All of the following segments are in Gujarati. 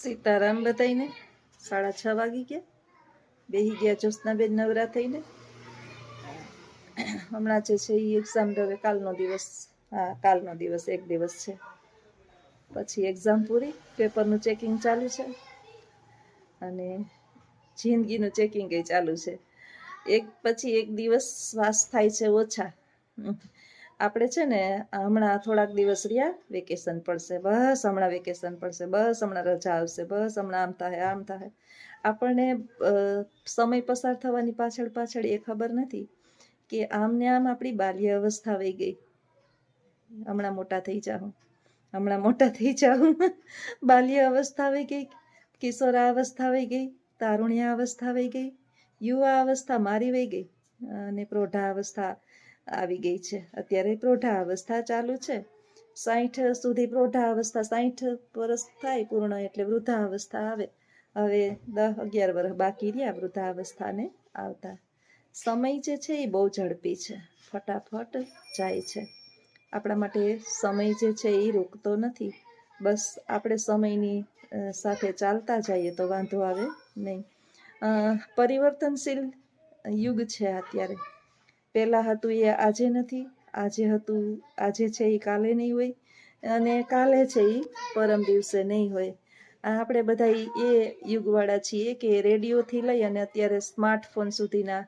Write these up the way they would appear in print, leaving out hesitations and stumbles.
સીતારામ બધાઈને 6:30 વાગી ગયા. બેહી ગયા જ્યોત્સનાબેન નવરા થઈને. હમણાં જે છે એ એક્ઝામ હવે કાલનો દિવસ, હા કાલનો દિવસ એક દિવસ છે, પછી એક્ઝામ પૂરી. પેપરનું ચેકિંગ ચાલુ છે અને જિંદગીનું ચેકિંગ એ ચાલુ છે. એક પછી એક દિવસ શ્વાસ થાય છે ઓછા. આપણે છે ને હમણાં થોડાક દિવસ રહ્યા, વેકેશન પડશે, બસ હમણાં વેકેશન પડશે, બસ હમણાં રજા આવશે, બસ હમણાં આમ થાય આમ થાય. આપણને સમય પસાર થવાની પાછળ એ ખબર નથી કે આમ ને આમ આપણી બાલ્ય અવસ્થા વહી ગઈ. હમણાં મોટા થઈ જાઉં, હમણાં મોટા થઈ જાઉં. બાલ્ય અવસ્થા વહી ગઈ, કિશોરાવસ્થા વહી ગઈ, તારુણ્ય અવસ્થા વહી ગઈ, યુવા અવસ્થા મારી વહી ગઈ અને પ્રૌઢા અવસ્થા આવી ગઈ છે. અત્યારે પ્રૌઢા અવસ્થા ચાલુ છે. 60 સુધી પ્રૌઢા અવસ્થા, 60 વર્ષ થાય પૂર્ણ એટલે વૃદ્ધા અવસ્થા આવે. હવે 10-11 વર્ષ બાકી રહ્યા વૃદ્ધા અવસ્થાને આવતા. સમય જે છે એ બહુ ઝડપી છે, ફટાફટ જાય છે. આપણા માટે સમય જે છે એ રોકતો નથી. બસ આપણે સમયની સાથે ચાલતા જઈએ તો વાંધો આવે નહીં. પરિવર્તનશીલ યુગ છે અત્યારે. પહેલાં હતું એ આજે નથી, આજે હતું આજે છે એ કાલે નહીં હોય, અને કાલે છે એ પરમ દિવસે નહીં હોય. આપણે બધા એ યુગવાળા છીએ કે રેડિયોથી લઈ અને અત્યારે સ્માર્ટફોન સુધીના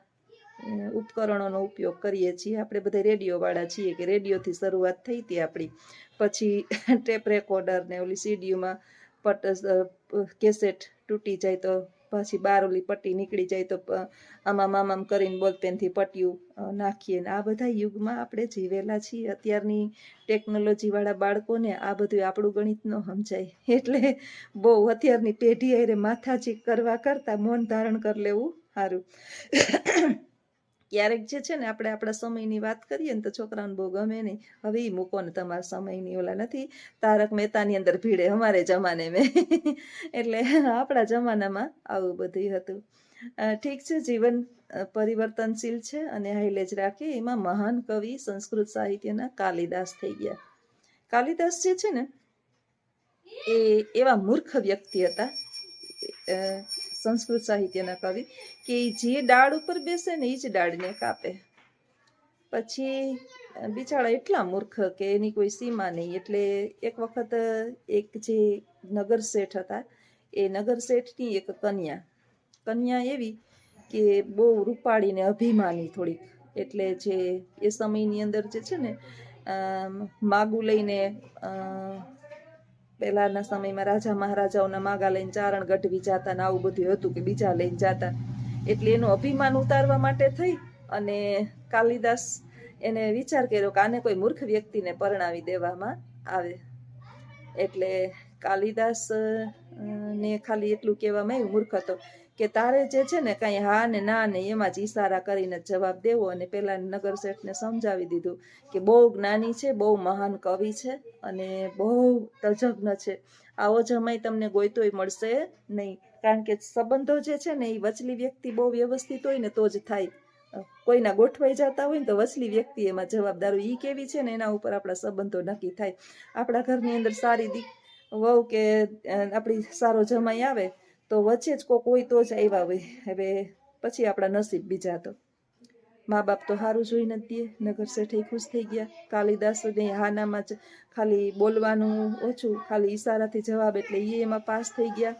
ઉપકરણોનો ઉપયોગ કરીએ છીએ. આપણે બધા રેડિયોવાળા છીએ કે રેડિયોથી શરૂઆત થઈ હતી આપણી. પછી ટેપ રેકોર્ડર ને ઓલી સીડીયુમાં કેસેટ તૂટી જાય તો પછી બાર ઓલી પટ્ટી નીકળી જાય તો આમ કરીને બોલપેનથી પટ્ટીયું નાખીએ ને આ બધા યુગમાં આપણે જીવેલા છીએ. અત્યારની ટેકનોલોજીવાળા બાળકોને આ બધું આપણું ગણિત ન સમજાય, એટલે બહુ અત્યારની પેઢી અરે માથાચીક કરવા કરતાં મૌન ધારણ કરી લેવું સારું. ક્યારેક જે છે ને આપણે આપણા સમયની વાત કરીએ ને તો છોકરાઓને બહુ ગમે નહીં. હવે એ મૂકો ને તમારા સમયની ઓલા નથી તારક મહેતાની અંદર ભીડે અમારે જમાને મેં. એટલે આપણા જમાનામાં આવું બધું હતું. ઠીક છે, જીવન પરિવર્તનશીલ છે અને હાઈલે જ રાખે. એમાં મહાન કવિ સંસ્કૃત સાહિત્યના કાલિદાસ થઈ ગયા. કાલિદાસ જે છે ને એ એવા મૂર્ખ વ્યક્તિ હતા, સંસ્કૃત સાહિત્યના કવિ, કે જે ડાળ ઉપર બેસે ને એ જ ડાળને કાપે. પછી બિચારા એટલા મૂર્ખ કે એની કોઈ સીમા નહીં. એટલે એક વખત એક જે નગર શેઠ હતા, એ નગર શેઠની એક કન્યા એવી કે બહુ રૂપાળી ને અભિમાની થોડીક. એટલે જે એ સમયની અંદર જે છે ને માગું લઈને પહેલાના સમયમાં રાજા મહારાજાઓના માગા લઈને ચારણ ગઢવી જતા ને આવું બધું હતું કે બીજા લઈને જતા. એટલે એનું અભિમાન ઉતારવા માટે થઈ અને કાલિદાસ એને વિચાર કર્યો કે આને કોઈ મૂર્ખ વ્યક્તિને પરણાવી દેવામાં આવે. એટલે કાલિદાસ ને ખાલી એટલું કહેવામાં આવ્યું, મૂર્ખ હતો, કે તારે જે છે ને કાંઈ હા ને ના ને એમાં જ ઈશારા કરીને જવાબ દેવો. અને પેલા નગર શેઠને સમજાવી દીધું કે બહુ જ્ઞાની છે, બહુ મહાન કવિ છે અને બહુ તજજ્ઞ છે. આવો જમાઈ તમને ગોઈતોય મળશે નહીં. કારણ કે સંબંધો જે છે ને એ વચલી વ્યક્તિ બહુ વ્યવસ્થિત હોય ને તો જ થાય. કોઈના ગોઠવાઈ જતા હોય ને તો વચલી વ્યક્તિ એમાં જવાબદાર હોય. એ કેવી છે ને એના ઉપર આપણા સંબંધો નક્કી થાય. આપણા ઘરની અંદર સારી વહુ કે આપણી સારો જમાઈ આવે તો વચ્ચે જ કોઈક હોય તો જ આવ્યા હોય. હવે પછી આપણા નસીબ બીજા. તો મા બાપ તો સારું જોઈને જ દે. નગર શેઠ ખુશ થઈ ગયા. કાલિદાસને હાનામાં જ ખાલી બોલવાનું ઓછું, ખાલી ઈશારાથી જવાબ એટલે એ એમાં પાસ થઈ ગયા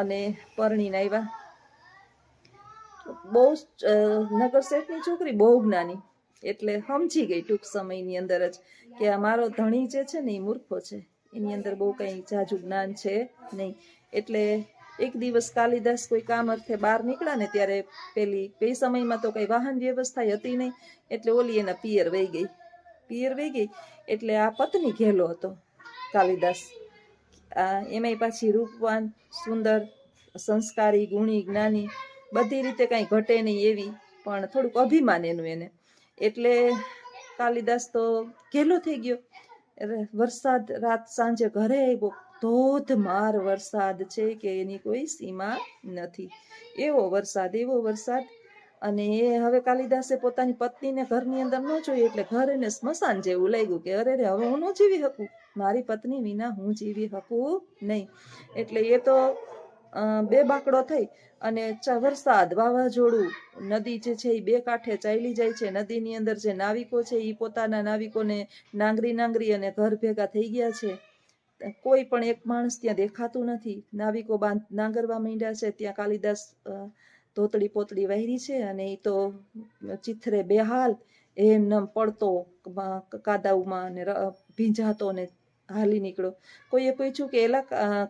અને પરણીને આવ્યા. બહુ નગર શેઠની છોકરી બહુ જ્ઞાની, એટલે સમજી ગઈ ટૂંક સમયની અંદર જ કે આ મારો ધણી જે છે ને એ મૂર્ખો છે, એની અંદર બહુ કંઈ જાજુ જ્ઞાન છે નહીં. એટલે એક દિવસ કાલિદાસ કોઈ કામ અર્થે બહાર નીકળ્યા ને ત્યારે એ સમયમાં તો કંઈ વાહન વ્યવસ્થા હતી નહીં. એટલે ઓલી એના પિયર વહી ગઈ. એટલે આ પત્ની ઘેલો હતો કાલિદાસ. એમાંય પાછી રૂપવાન, સુંદર, સંસ્કારી, ગુણી, જ્ઞાની, બધી રીતે કાંઈ ઘટે નહીં એવી, પણ થોડુંક અભિમાન એનું એને. એટલે કાલિદાસ તો ઘેલો થઈ ગયો. વરસાદ રાત સાંજે ઘરે આવ્યો, ધોધમાર વરસાદ છે કે એની કોઈ સીમા નથી. એવો વરસાદ. અને એ હવે કાલિદાસે પોતાની પત્નીને ઘરની અંદર ન જોઈ એટલે ઘર એને સ્મશાન જેવું લાગ્યું કે અરે હવે હું ન જીવી શકું. મારી પત્ની વિના હું જીવી શકું નહીં. એટલે એ તો બે બાકડો થઈ અને વરસાદ, વાવાઝોડું, નદી જે છે એ બે કાંઠે ચાલી જાય છે. નદીની અંદર જે નાવિકો છે એ પોતાના નાવિકોને નાંગરી અને ઘર ભેગા થઈ ગયા છે. કોઈ પણ એક માણસ ત્યાં દેખાતું નથી. નાવિકો નાંગરવા માંડ્યા છે. ત્યાં કાલિદાસ ધોતડી પોતડી વાયરી છે અને એ તો ચિથરે બેહાલ એમ પડતો કાદાવમાં ને ભીંજાતો ને હાલી નીકળ્યો. કોઈએ પૂછ્યું કે એલા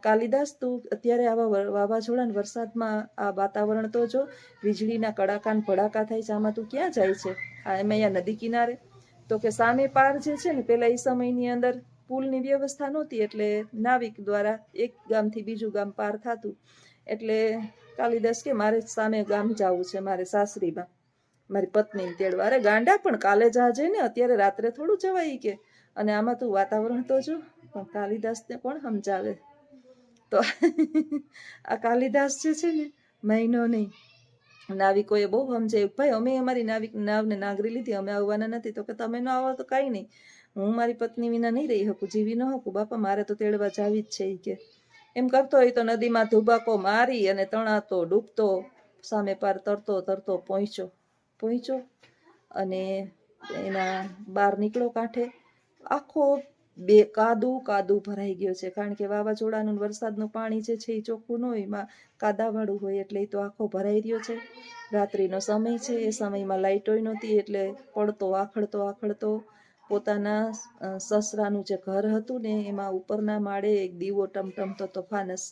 કાલિદાસ, તું અત્યારે આવા વાવાઝોડા વરસાદમાં આ વાતાવરણ તો જો, વીજળીના કડાકા ભડાકા થાય છે, આમાં તું ક્યાં જાય છે? એમ અહીંયા નદી કિનારે. તો કે સામે પાર જે છે ને, પેલા એ સમયની અંદર પુલની વ્યવસ્થા નહોતી, એટલે નાવિક દ્વારા એક ગામથી બીજું ગામ પાર થતું. એટલે કાલિદાસ કે મારે સામે ગામ જવું છે, મારે સાસરીમાં મારી પત્નીને તેડવા. અરે ગાંડા, પણ કાલે જાજે ને, અત્યારે રાત્રે થોડું જવાય કે, અને આમાં તું વાતાવરણ તો જો. પણ કાલિદાસને કોણ સમજાવે? તો આ કાલિદાસ જે છે ને, મહિનો નહીં. નાવિકોએ બહુ સમજાયું, ભાઈ અમે અમારી નાવને નાગરી લીધી, અમે આવવાના નથી. તો કે તમે ન આવો તો કઈ નહીં, હું મારી પત્ની વિના નહીં રહી શકું, જીવી ન શકું બાપા, મારે તો તેડવા જાવી જ છે. કે એમ કરતો હોય તો નદીમાં ધુબાકો મારી અને તણાતો ડૂબતો સામે પાર તરતો પહોંચ્યો અને એના બહાર નીકળો કાંઠે. આખો બે કાદુ ભરાઈ ગયો છે, કારણ કે વાવાઝોડાનું વરસાદનું પાણી જે છે એ ચોખ્ખું ન હોય, એમાં કાદાવાળું હોય, એટલે એ તો આખો ભરાઈ રહ્યો છે. રાત્રિનો સમય છે, એ સમયમાં લાઇટોય નહોતી, એટલે પડતો આખડતો પોતાના સસરાનું જે ઘર હતું ને, એમાં ઉપરના માળે એક દીવો ટમટમતો તો ફાનસ,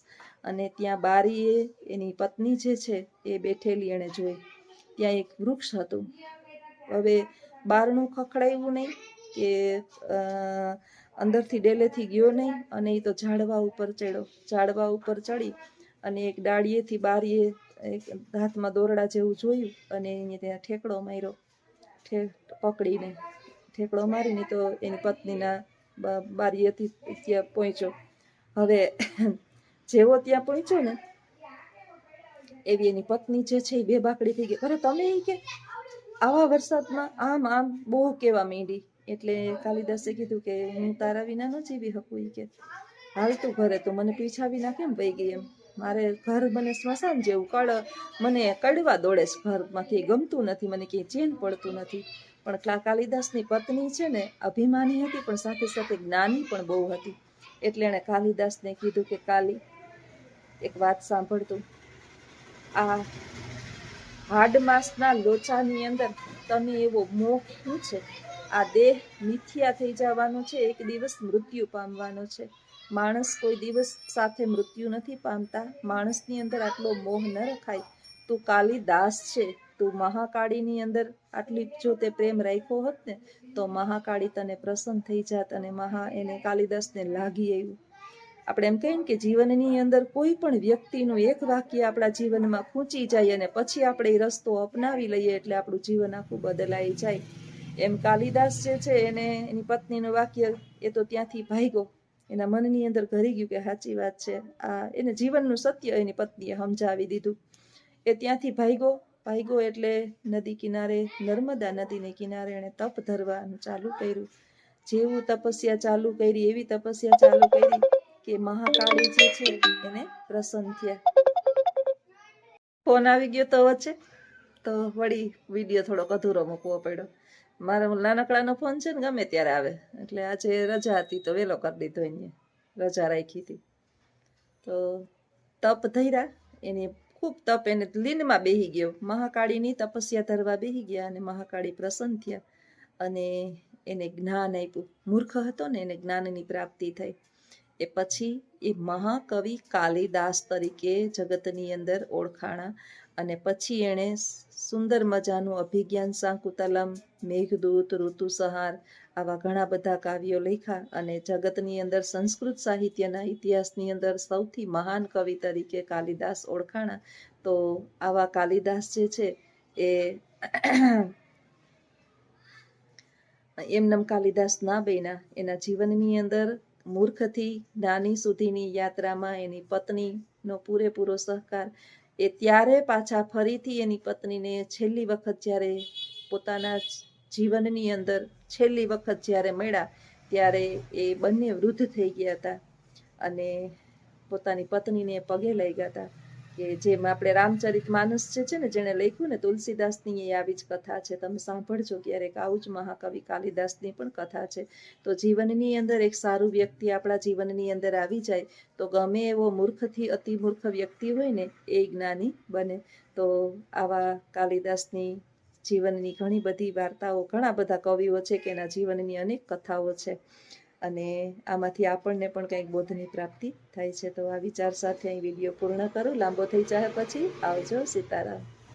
અને ત્યાં બારીએ એની પત્ની જે છે એ બેઠેલી એણે જોઈ. ત્યાં એક વૃક્ષ હતું. હવે બારણું ખખડાયું નહીં કે અંદરથી ડેલેથી ગયો નહીં, અને એ તો ઝાડવા ઉપર ચડ્યો. ઝાડવા ઉપર ચડી અને એક ડાળીએથી બારીએ એક હાથમાં દોરડા જેવું જોયું અને એને ત્યાં ઠેકડો માર્યો. પકડીને ઠેકડો મારીને તો એની પત્નીના બારીએથી ત્યાં પહોંચ્યો. હવે જેવો ત્યાં પહોંચ્યો ને, એવી એની પત્ની જે છે એ બે બાકડી થઈ ગઈ. અરે તમે કે આવા વરસાદમાં આમ બહુ કેવા માંડી. એટલે કાલિદાસે કીધું કે હું તારા વિના ન જીવી શકું. કે હાલ તું ઘરે, તો મને પીછા વિના કેમ વહી ગઈ? એમ મારે ઘર મને સ્મશાન જેવું મને કડવા દોડે છે, ઘરમાંથી ગમતું નથી, મને ક્યાંય ચેન પડતું નથી. પણ કાલિદાસની પત્ની છે ને, અભિમાની હતી, પણ સાથે સાથે જ્ઞાની પણ બહુ હતી. એટલે એણે કાલિદાસને કીધું કે કાલી, એક વાત સાંભળતું. આ હાડ માંસના લોચાની અંદર તને એવો મોહ શું છે? આ દેહ મિથ્યા થઈ જવાનો છે, એક દિવસ મૃત્યુ પામવાનો છે. માણસ કોઈ દિવસ સાથે મૃત્યુ નથી પામતા. માણસની અંદર આટલો મોહ ન રખાય. તું કાલિદાસ છે, તું મહાકાળીની અંદર આટલી જો તે પ્રેમ રાખ્યો હોત ને, તો મહાકાળી તને પ્રસન્ન થઈ જાત. અને એને કાલિદાસને લાગી આવ્યું. આપણે એમ કહીએ કે જીવનની અંદર કોઈ પણ વ્યક્તિનું એક વાક્ય આપણા જીવનમાં ખૂંચી જાય અને પછી આપણે એ રસ્તો અપનાવી લઈએ, એટલે આપણું જીવન આખું બદલાઈ જાય. એમ કાલિદાસ જે છે, એને એની પત્નીનું વાક્ય એ તો ત્યાંથી ભાગ્યો, એના મનની અંદર ઘરી ગયું કે સાચી વાત છે. આ એને જીવનનું સત્ય એની પત્નીએ સમજાવી દીધું. એ ત્યાંથી ભાગ્યો એટલે નદી કિનારે, નર્મદા નદીને કિનારે એને તપ ધરવાનું ચાલુ કર્યું. જેવું તપસ્યા ચાલુ કરી, એવી તપસ્યા ચાલુ કરી કે મહાકાળી જે છે એને પ્રસન્ન થયા. ફોન આવી ગયો તો વચ્ચે, તો વળી વિડીયો થોડોક અધૂરો મૂકવો પડ્યો. મારો નાનકડાનો ફોન છે ને, ગમે ત્યારે આવે. એટલે આજે રજા હતી તો વેલો કરી દીધો. એને રજા રાખી હતી તો તપ ધર્યા. એને ખૂબ તપ, એને લીનમાં બેહી ગયો. મહાકાળીની તપસ્યા ધરવા બેહી ગયા અને મહાકાળી પ્રસન્ન થયા અને એને જ્ઞાન આપ્યું. મૂર્ખ હતો ને, એને જ્ઞાનની પ્રાપ્તિ થઈ. એ પછી એ મહાકવિ કાલિદાસ તરીકે જગતની અંદર ઓળખાણા. અને પછી એણે સુંદર મજાનું અભિજ્ઞાન શાકુંતલમ, મેઘદૂત, ઋતુસંહાર આવા ઘણા બધા કાવ્યો લખ્યા. અને જગતની અંદર સંસ્કૃત સાહિત્યના ઇતિહાસની અંદર સૌથી મહાન કવિ તરીકે કાલિદાસ ઓળખાણા. તો આવા કાલિદાસ જે છે એ એમનેમ કાલિદાસ ના બન્યા. એના જીવનની અંદર મૂર્ખથી જ્ઞાની સુધીની યાત્રામાં એની પત્નીનો પૂરેપૂરો સહકાર. એ ત્યારે પાછા ફરીથી એની પત્નીને છેલ્લી વખત જ્યારે પોતાના જીવનની અંદર છેલ્લી વખત જ્યારે મળ્યા, ત્યારે એ બંને વૃદ્ધ થઈ ગયા હતા અને પોતાની પત્નીને પગે લઈ ગયા હતા. કે જેમ આપણે રામચરિત માનસ જે છે ને જેણે લખ્યું ને, તુલસીદાસની એ આવી જ કથા છે. તમે સાંભળજો ક્યારેક. આવું જ મહાકવિ કાલિદાસની પણ કથા છે. તો જીવનની અંદર એક સારું વ્યક્તિ આપણા જીવનની અંદર આવી જાય તો ગમે એવો મૂર્ખથી અતિ મૂર્ખ વ્યક્તિ હોય ને એ જ્ઞાની બને. તો આવા કાલિદાસની જીવનની ઘણી બધી વાર્તાઓ, ઘણા બધા કવિઓ છે કે એના જીવનની અનેક કથાઓ છે અને આમાંથી આપણને પણ કંઈક બોધની પ્રાપ્તિ થાય છે. તો આ વિચાર સાથે અહીં વિડીયો પૂર્ણ કરું. લાંબો થઈ જાય પછી આવજો. સીતારામ.